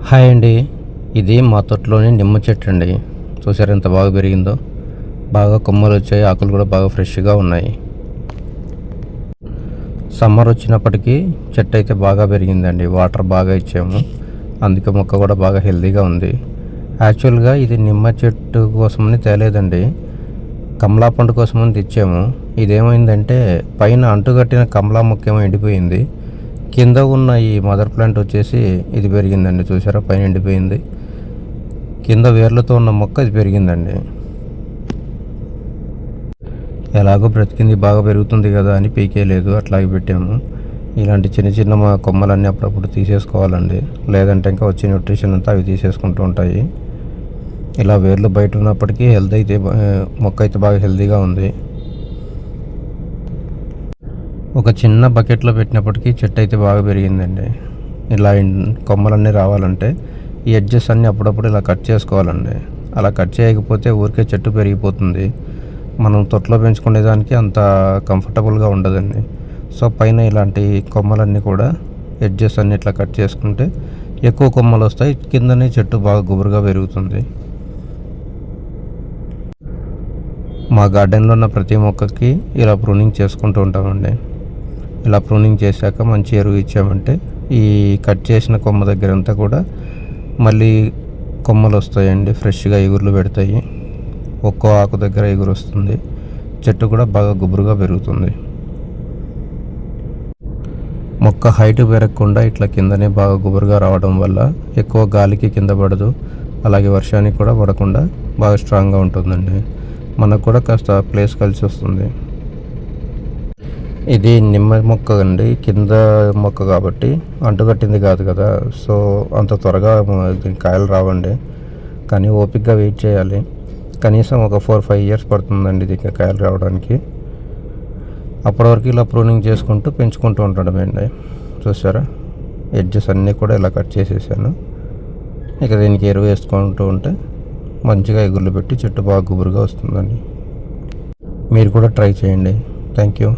Hi అండి. ఇది మా తోటలోని నిమ్మ చెట్టు అండి. చూసారా ఎంత బాగా పెరిగిందో. బాగా కొమ్మలు వచ్చాయి, ఆకులు కూడా బాగా ఫ్రెష్గా ఉన్నాయి. సమ్మర్ వచ్చినప్పటికీ చెట్టు అయితే బాగా పెరిగిందండి. వాటర్ బాగా ఇచ్చాము, అందుకే మొక్క కూడా బాగా హెల్తీగా ఉంది. యాక్చువల్గా ఇది నిమ్మ చెట్టు కోసమని తేలేదండి, కమలా పండు కోసమని తెచ్చాము. ఇదేమైందంటే పైన అంటుకట్టిన కమలా మొక్క ఏమో ఎండిపోయింది, కింద ఉన్న ఈ మదర్ ప్లాంట్ వచ్చేసి ఇది పెరిగిందండి. చూసారా పైన ఎండిపోయింది, కింద వేర్లతో ఉన్న మొక్క ఇది పెరిగిందండి. ఎలాగో బ్రతికింది, బాగా పెరుగుతుంది కదా అని పీకేయలేదు, అట్లాగే పెట్టాము. ఇలాంటి చిన్న చిన్న కొమ్మలన్నీ అప్పుడప్పుడు తీసేసుకోవాలండి, లేదంటే ఇంకా వచ్చే న్యూట్రిషన్ అంతా అవి తీసేసుకుంటూ ఉంటాయి. ఇలా వేర్లు బయట ఉన్నప్పటికీ హెల్త్ అయితే మొక్క అయితే బాగా హెల్తీగా ఉంది. ఒక చిన్న బకెట్లో పెట్టినప్పటికీ చెట్టు అయితే బాగా పెరిగిందండి. ఇలా కొమ్మలన్నీ రావాలంటే ఈ ఎడ్జెస్ అన్నీ అప్పుడప్పుడు ఇలా కట్ చేసుకోవాలండి. అలా కట్ చేయకపోతే ఊరికే చెట్టు పెరిగిపోతుంది, మనం తొట్లో పెంచుకునేదానికి అంత కంఫర్టబుల్గా ఉండదండి. సో పైన ఇలాంటి కొమ్మలన్నీ కూడా ఎడ్జెస్ అన్నీ ఇట్లా కట్ చేసుకుంటే ఎక్కువ కొమ్మలు వస్తాయి, కిందనే చెట్టు బాగా గుబురుగా పెరుగుతుంది. మా గార్డెన్లో ఉన్న ప్రతి మొక్కకి ఇలా ప్రూనింగ్ చేసుకుంటూ ఉంటామండి. ఇలా ప్రూనింగ్ చేశాక మంచి ఎరువు ఇచ్చామంటే ఈ కట్ చేసిన కొమ్మ దగ్గర అంతా కూడా మళ్ళీ కొమ్మలు వస్తాయండి, ఫ్రెష్గా ఎగురులు పెడతాయి. ఒక్కో ఆకు దగ్గర ఎగురు వస్తుంది, చెట్టు కూడా బాగా గుబురుగా పెరుగుతుంది. మొక్క హైట్ పెరగకుండా ఇట్లా కిందనే బాగా గుబురుగా రావడం వల్ల ఎక్కువ గాలికి కింద పడదు, అలాగే వర్షానికి కూడా పడకుండా బాగా స్ట్రాంగ్గా ఉంటుందండి. మనకు కూడా కాస్త ప్లేస్ కలిసి వస్తుంది. ఇది నిమ్మ మొక్క అండి, కింద మొక్క కాబట్టి అంటుకట్టింది కాదు కదా, సో అంత త్వరగా దీనికి కాయలు రావండి. కానీ ఓపికగా వెయిట్ చేయాలి, కనీసం ఒక 4-5 ఇయర్స్ పడుతుందండి దీనికి కాయలు రావడానికి. అప్పటి వరకు ఇలా ప్రూనింగ్ చేసుకుంటూ పెంచుకుంటూ ఉంటాడమండి. చూసారా ఎడ్జెస్ అన్నీ కూడా ఇలా కట్ చేసేసాను. ఇక దీనికి ఎరువు వేసుకుంటూ ఉంటే మంచిగా ఎగుర్లు పెట్టి చెట్టు బాగా గుబురుగా వస్తుందండి. మీరు కూడా ట్రై చేయండి. Thank you.